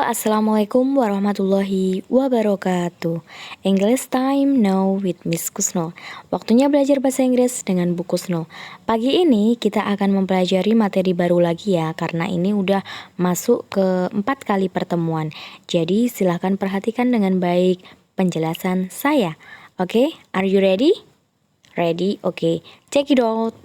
Assalamualaikum warahmatullahi wabarakatuh. English time now with Miss Kusno. Waktunya belajar bahasa Inggris dengan Bu Kusno. Pagi ini kita akan mempelajari materi baru lagi ya, karena ini udah masuk ke 4 kali pertemuan. Jadi silahkan perhatikan dengan baik penjelasan saya. Oke, are you ready? Ready? Oke, check it out.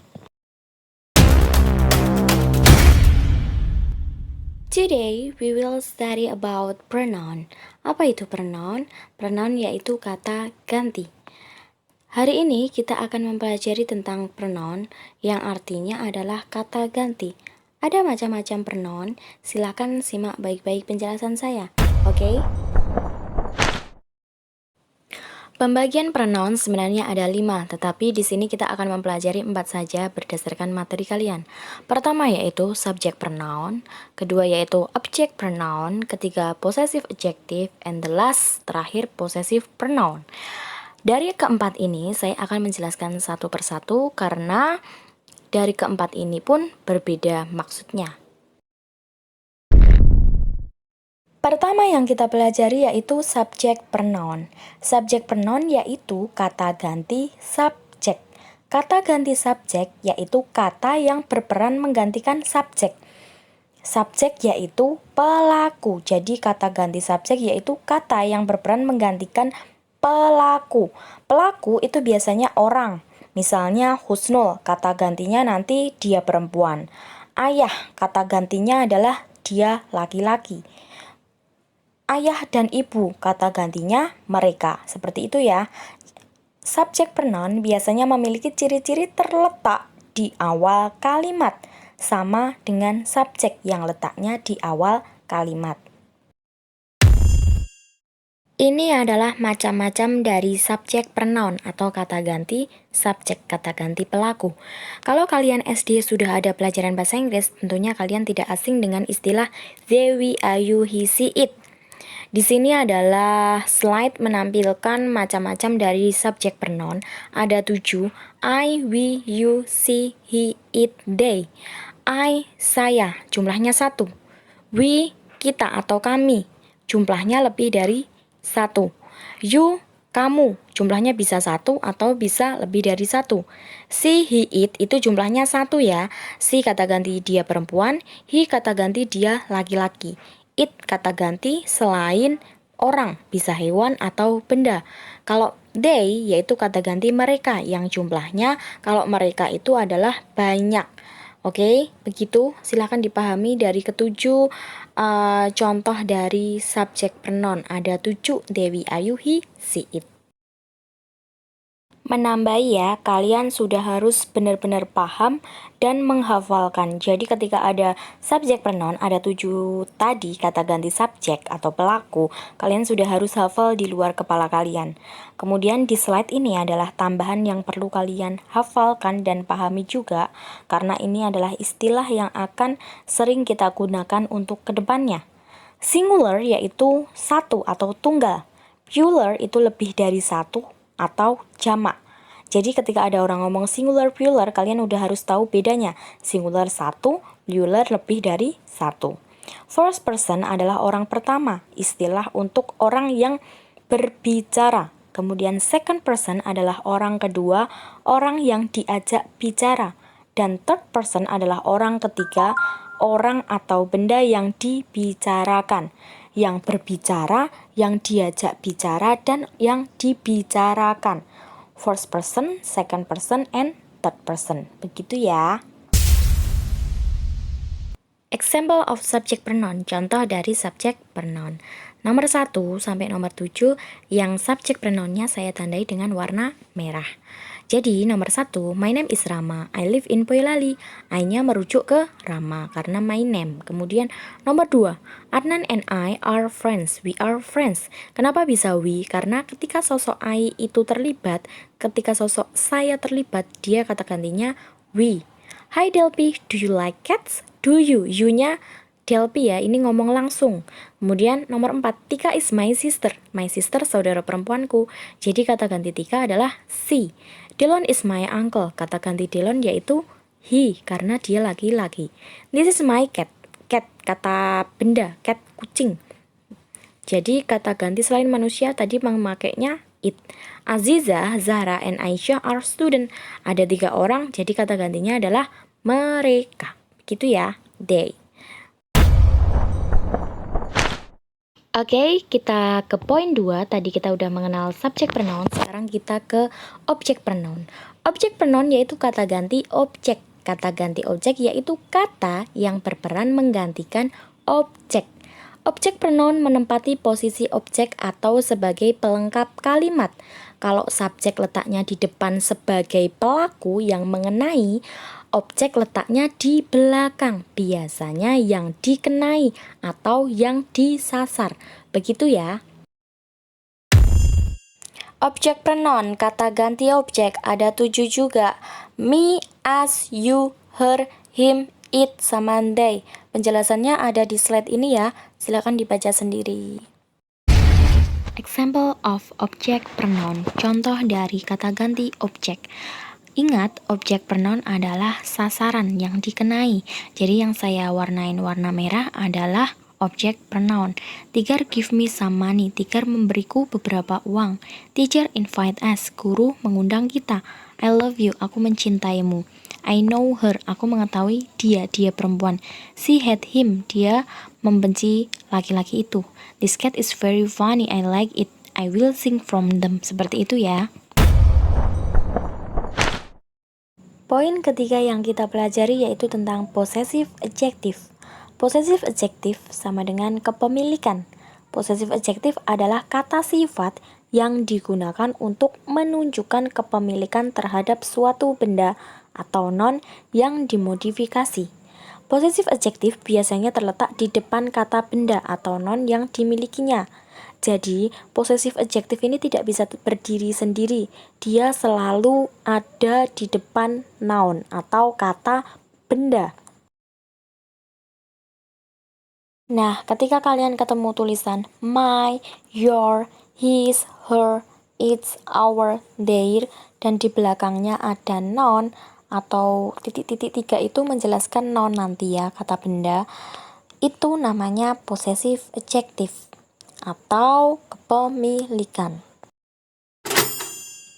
Today we will study about pronoun. Apa itu pronoun? Pronoun yaitu kata ganti. Hari ini kita akan mempelajari tentang pronoun yang artinya adalah kata ganti. Ada macam-macam pronoun, silakan simak baik-baik penjelasan saya. Oke? Pembagian pronoun sebenarnya ada 5, tetapi di sini kita akan mempelajari 4 saja berdasarkan materi kalian. Pertama yaitu subject pronoun, kedua yaitu object pronoun, ketiga possessive adjective, and the last terakhir possessive pronoun. Dari keempat ini saya akan menjelaskan satu persatu karena dari keempat ini pun berbeda maksudnya. Pertama yang kita pelajari yaitu subject pronoun. Subject pronoun yaitu kata ganti subjek. Kata ganti subjek yaitu kata yang berperan menggantikan subjek. Subjek yaitu pelaku. Jadi kata ganti subjek yaitu kata yang berperan menggantikan pelaku. Pelaku itu biasanya orang. Misalnya Husnul, kata gantinya nanti dia perempuan. Ayah, kata gantinya adalah dia laki-laki. Ayah dan ibu, kata gantinya mereka. Seperti itu ya. Subjek pronoun biasanya memiliki ciri-ciri terletak di awal kalimat, sama dengan subjek yang letaknya di awal kalimat. Ini adalah macam-macam dari subjek pronoun atau kata ganti subjek, kata ganti pelaku. Kalau kalian SD sudah ada pelajaran bahasa Inggris, tentunya kalian tidak asing dengan istilah they, we, are, you, he, she, it. Di sini adalah slide menampilkan macam-macam dari subjek pronoun. Ada 7, I, we, you, she, he, it, they. I, saya, jumlahnya 1. We, kita atau kami, jumlahnya lebih dari 1. You, kamu, jumlahnya bisa 1 atau bisa lebih dari 1. She, he, it, itu jumlahnya 1 ya. She kata ganti dia perempuan, he kata ganti dia laki-laki. It kata ganti selain orang, bisa hewan atau benda. Kalau they yaitu kata ganti mereka yang jumlahnya kalau mereka itu adalah banyak. Oke, begitu. Silakan dipahami dari ketujuh contoh dari subjek pronoun. Ada 7, Dewi, Ayu, he, she, it. Menambahi ya, kalian sudah harus benar-benar paham dan menghafalkan. Jadi ketika ada subjek pronoun, ada 7 tadi kata ganti subjek atau pelaku, kalian sudah harus hafal di luar kepala kalian. Kemudian di slide ini adalah tambahan yang perlu kalian hafalkan dan pahami juga, karena ini adalah istilah yang akan sering kita gunakan untuk kedepannya. Singular yaitu satu atau tunggal. Plural itu lebih dari satu atau jamak. Jadi ketika ada orang ngomong singular plural, kalian udah harus tahu bedanya. Singular 1, plural lebih dari 1. First person adalah orang pertama, istilah untuk orang yang berbicara. Kemudian second person adalah orang kedua, orang yang diajak bicara. Dan third person adalah orang ketiga, orang atau benda yang dibicarakan. Yang berbicara, yang diajak bicara, dan yang dibicarakan. First person, second person, and third person. Begitu ya. Example of subject pronoun, contoh dari subject pronoun. Nomor 1 sampai nomor 7 yang subject pronounnya saya tandai dengan warna merah. Jadi nomor 1, my name is Rama, I live in Boyolali. I-nya merujuk ke Rama karena my name. Kemudian nomor 2, Adnan and I are friends, we are friends. Kenapa bisa we? Karena ketika sosok I itu terlibat, ketika sosok saya terlibat, dia kata gantinya we. Hi Delpi, do you like cats? Do you? You-nya Delpi ya, ini ngomong langsung. Kemudian nomor 4, Tika is my sister. My sister saudara perempuanku. Jadi kata ganti Tika adalah she. Dylan is my uncle. Kata ganti Dylan yaitu he karena dia laki-laki. This is my cat. Cat kata benda, cat kucing. Jadi kata ganti selain manusia tadi memakainya it. Aziza, Zahra, and Aisyah are student. Ada 3 orang, jadi kata gantinya adalah mereka. Begitu ya, they. Oke, kita ke poin 2. Tadi kita udah mengenal subjek pronoun, sekarang kita ke objek pronoun. Objek pronoun yaitu kata ganti objek. Kata ganti objek yaitu kata yang berperan menggantikan objek. Objek pronoun menempati posisi objek atau sebagai pelengkap kalimat. Kalau subjek letaknya di depan sebagai pelaku yang mengenai, objek letaknya di belakang, biasanya yang dikenai atau yang disasar. Begitu ya. Objek pronoun, kata ganti objek, ada 7 juga. Me, us, you, her, him, it, sama they. Penjelasannya ada di slide ini ya, silakan dibaca sendiri. Example of object pronoun, contoh dari kata ganti objek. Ingat, objek pronoun adalah sasaran yang dikenai. Jadi yang saya warnain warna merah adalah objek pronoun. Tiger give me some money. Tiger memberiku beberapa uang. Teacher invite us. Guru mengundang kita. I love you. Aku mencintaimu. I know her. Aku mengetahui dia. Dia perempuan. She hate him. Dia membenci laki-laki itu. This cat is very funny. I like it. I will sing from them. Seperti itu ya. Poin ketiga yang kita pelajari yaitu tentang possessive adjective. Possessive adjective sama dengan kepemilikan. Possessive adjective adalah kata sifat yang digunakan untuk menunjukkan kepemilikan terhadap suatu benda atau noun yang dimodifikasi. Possessive adjective biasanya terletak di depan kata benda atau noun yang dimilikinya. Jadi, possessive adjective ini tidak bisa berdiri sendiri. Dia selalu ada di depan noun atau kata benda. Nah, ketika kalian ketemu tulisan my, your, his, her, its, our, their, dan di belakangnya ada noun atau titik-titik 3 itu menjelaskan noun nanti ya, kata benda, itu namanya possessive adjective atau kepemilikan.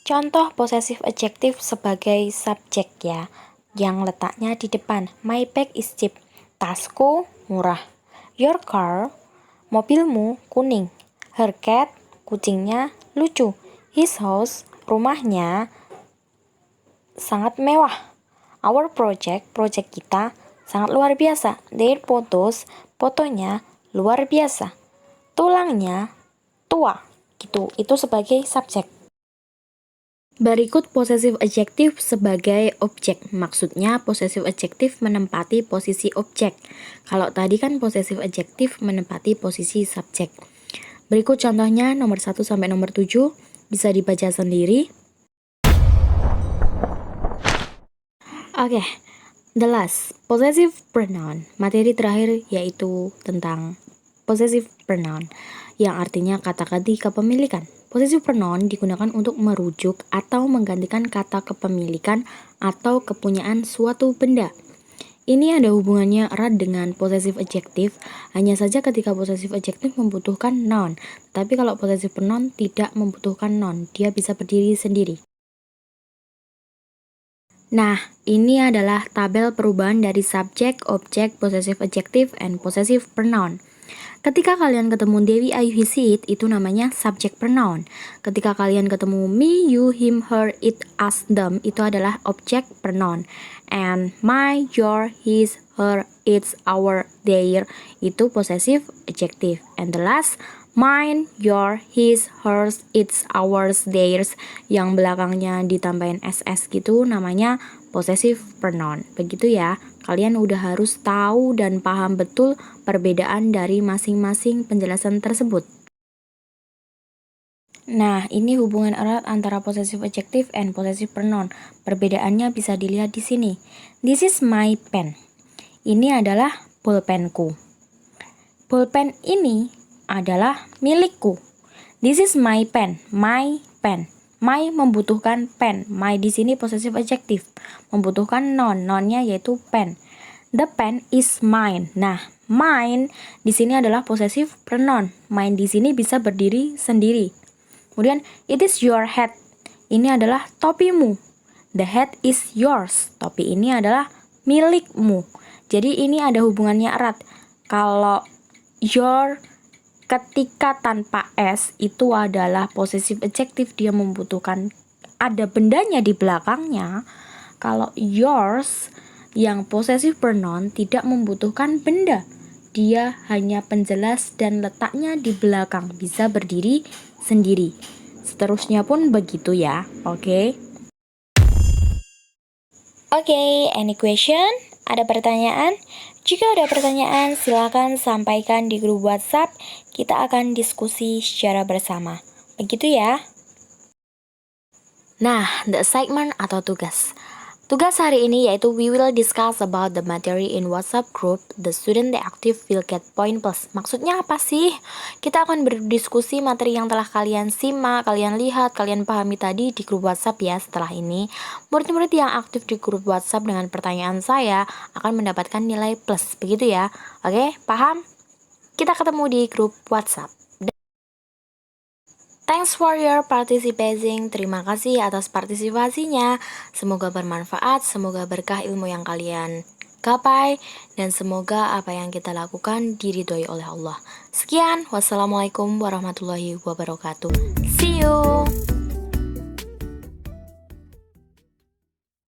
Contoh possessive adjective sebagai subjek ya, yang letaknya di depan. My bag is cheap. Tasku murah. Your car, mobilmu kuning. Her cat, kucingnya lucu. His house, rumahnya sangat mewah. Our project kita sangat luar biasa. Their photos, fotonya luar biasa. Tulangnya tua, gitu. Itu sebagai subjek. Berikut possessive adjective sebagai objek. Maksudnya possessive adjective menempati posisi objek. Kalau tadi kan possessive adjective menempati posisi subjek. Berikut contohnya nomor 1 sampai nomor 7, bisa dibaca sendiri. Oke, the last, possessive pronoun. Materi terakhir yaitu tentang possessive pronoun, yang artinya kata ganti kepemilikan. Possessive pronoun digunakan untuk merujuk atau menggantikan kata kepemilikan atau kepunyaan suatu benda. Ini ada hubungannya erat dengan possessive adjective, hanya saja ketika possessive adjective membutuhkan noun, tapi kalau possessive pronoun tidak membutuhkan noun, dia bisa berdiri sendiri. Nah, ini adalah tabel perubahan dari subjek, objek, possessive adjective, and possessive pronoun. Ketika kalian ketemu Dewi, Ayu, he, she, it, itu namanya subject pronoun. Ketika kalian ketemu me, you, him, her, it, us, them, itu adalah object pronoun. And my, your, his, her, its, our, their, itu possessive adjective. And the last, mine, your, his, hers, its, ours, theirs, yang belakangnya ditambahin ss gitu, namanya possessive pronoun. Begitu ya, kalian udah harus tahu dan paham betul perbedaan dari masing-masing penjelasan tersebut. Nah, ini hubungan erat antara possessive adjective and possessive pronoun. Perbedaannya bisa dilihat di sini. This is my pen. Ini adalah pulpenku. Pulpen ini adalah milikku. This is my pen. My pen. My membutuhkan pen. My di sini possessive adjective, membutuhkan noun. Nounnya yaitu pen. The pen is mine. Nah, mine di sini adalah possessive pronoun. Mine di sini bisa berdiri sendiri. Kemudian, it is your hat. Ini adalah topimu. The hat is yours. Topi ini adalah milikmu. Jadi ini ada hubungannya erat. Kalau your ketika tanpa s itu adalah possessive adjective, dia membutuhkan ada bendanya di belakangnya. Kalau yours yang possessive pronoun tidak membutuhkan benda. Dia hanya penjelas dan letaknya di belakang, bisa berdiri sendiri. Seterusnya pun begitu ya, oke? Oke, any question? Ada pertanyaan? Jika ada pertanyaan, silakan sampaikan di grup WhatsApp. Kita akan diskusi secara bersama. Begitu ya. Nah, the assignment atau tugas. Tugas hari ini yaitu we will discuss about the material in WhatsApp group. The student the active will get point plus. Maksudnya apa sih? Kita akan berdiskusi materi yang telah kalian simak, kalian lihat, kalian pahami tadi di grup WhatsApp ya. Setelah ini, murid-murid yang aktif di grup WhatsApp dengan pertanyaan saya akan mendapatkan nilai plus. Begitu ya. Oke, paham? Kita ketemu di grup WhatsApp. Thanks for your participating. Terima kasih atas partisipasinya. Semoga bermanfaat, semoga berkah ilmu yang kalian gapai, dan semoga apa yang kita lakukan diridhoi oleh Allah. Sekian, wassalamualaikum warahmatullahi wabarakatuh. See you.